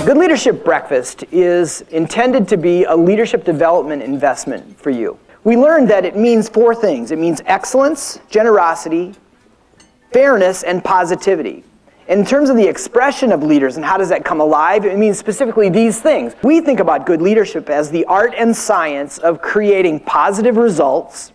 Good Leadership Breakfast is intended to be a leadership development investment for you. We learned that it means 4 things. It means excellence, generosity, fairness, and positivity. In terms of the expression of leaders and how does that come alive, it means specifically these things. We think about good leadership as the art and science of creating positive results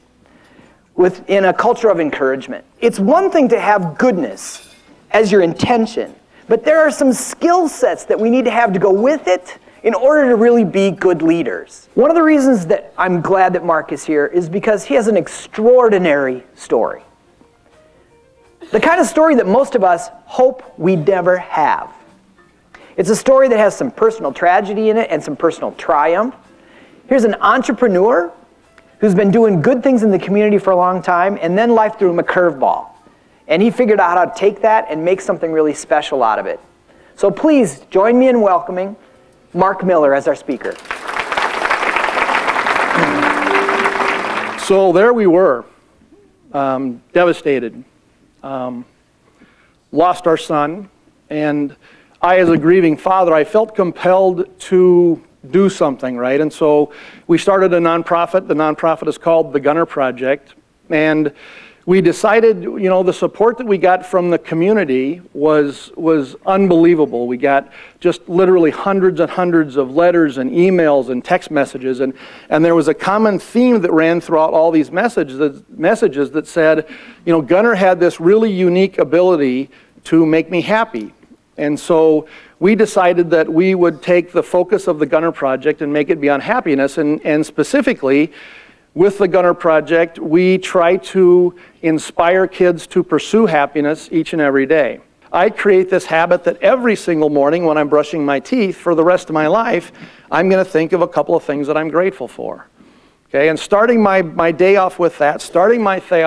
within a culture of encouragement. It's one thing to have goodness as your intention, but there are some skill sets that we need to have to go with it in order to really be good leaders. One of the reasons that I'm glad that Marc is here is because he has an extraordinary story. The kind of story that most of us hope we'd never have. It's a story that has some personal tragedy in it and some personal triumph. Here's an entrepreneur who's been doing good things in the community for a long time, and then life threw him a curveball. And he figured out how to take that and make something really special out of it. So please join me in welcoming Marc Miller as our speaker. So there we were, devastated. Lost our son, and I, as a grieving father, I felt compelled to do something, right? And so we started a nonprofit. The nonprofit is called the Gunner Project, and we decided, you know, the support that we got from the community was unbelievable. We got just literally hundreds and hundreds of letters and emails and text messages, and there was a common theme that ran throughout all these messages that said, you know, Gunner had this really unique ability to make me happy. And so we decided that we would take the focus of the Gunner Project and make it beyond happiness, and specifically, with the Gunner Project, we try to inspire kids to pursue happiness each and every day. I create this habit that every single morning when I'm brushing my teeth for the rest of my life, I'm going to think of a couple of things that I'm grateful for. Okay, and starting my day off with that, starting my day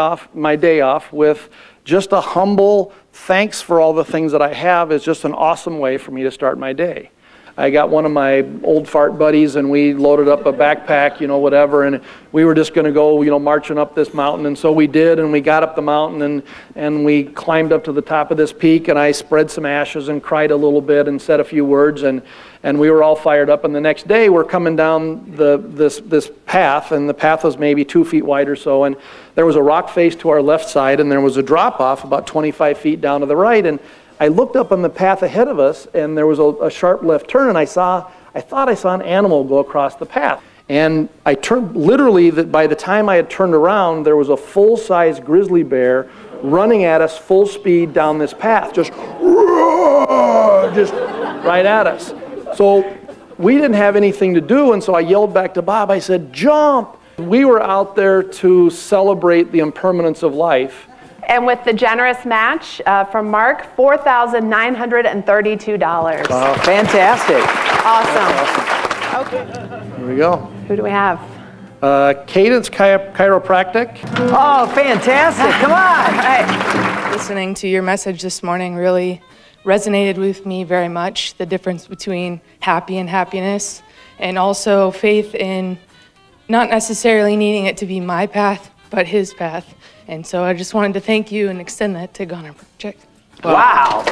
off with just a humble thanks for all the things that I have is just an awesome way for me to start my day. I got one of my old fart buddies, and we loaded up a backpack, you know, whatever, and we were just going to go, you know, marching up this mountain, and so we did, and we got up the mountain, and we climbed up to the top of this peak, and I spread some ashes and cried a little bit and said a few words, and we were all fired up, and the next day we're coming down this path, and the path was maybe 2 feet wide or so, and there was a rock face to our left side, and there was a drop-off about 25 feet down to the right, and I looked up on the path ahead of us, and there was a sharp left turn, and I thought I saw an animal go across the path. And I turned, literally, by the time I had turned around, there was a full-size grizzly bear running at us full speed down this path, just right at us. So we didn't have anything to do, and so I yelled back to Bob. I said, "Jump!" We were out there to celebrate the impermanence of life. And with the generous match from Marc, $4,932. Oh, fantastic. Awesome. Okay. Here we go. Who do we have? Cadence Chiropractic. Oh, fantastic. Come on. Hey. Listening to your message this morning really resonated with me very much. The difference between happy and happiness, and also faith in not necessarily needing it to be my path, but his path. And so I just wanted to thank you and extend that to Gunner Project. Wow.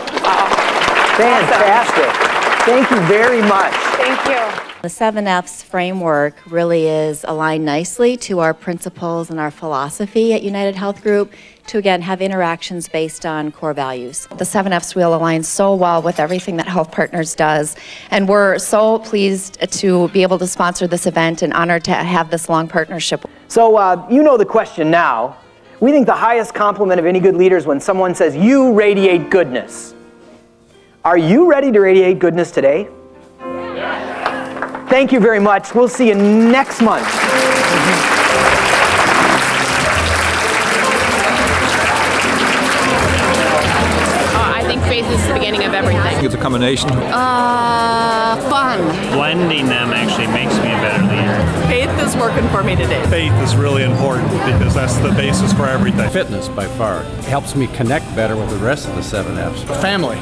Fantastic. Thank you very much. Thank you. The 7F's framework really is aligned nicely to our principles and our philosophy at United Health Group to, again, have interactions based on core values. The 7F's wheel aligns so well with everything that Health Partners does, and we're so pleased to be able to sponsor this event and honored to have this long partnership. So you know the question now. We think the highest compliment of any good leader is when someone says, "You radiate goodness." Are you ready to radiate goodness today? Yes. Thank you very much. We'll see you next month. I think faith is the beginning of everything. It's a combination. Fun. Blending them actually makes me a better leader. Faith is working for me today. Faith is really important because that's the basis for everything. Fitness, by far, helps me connect better with the rest of the 7Fs. Family.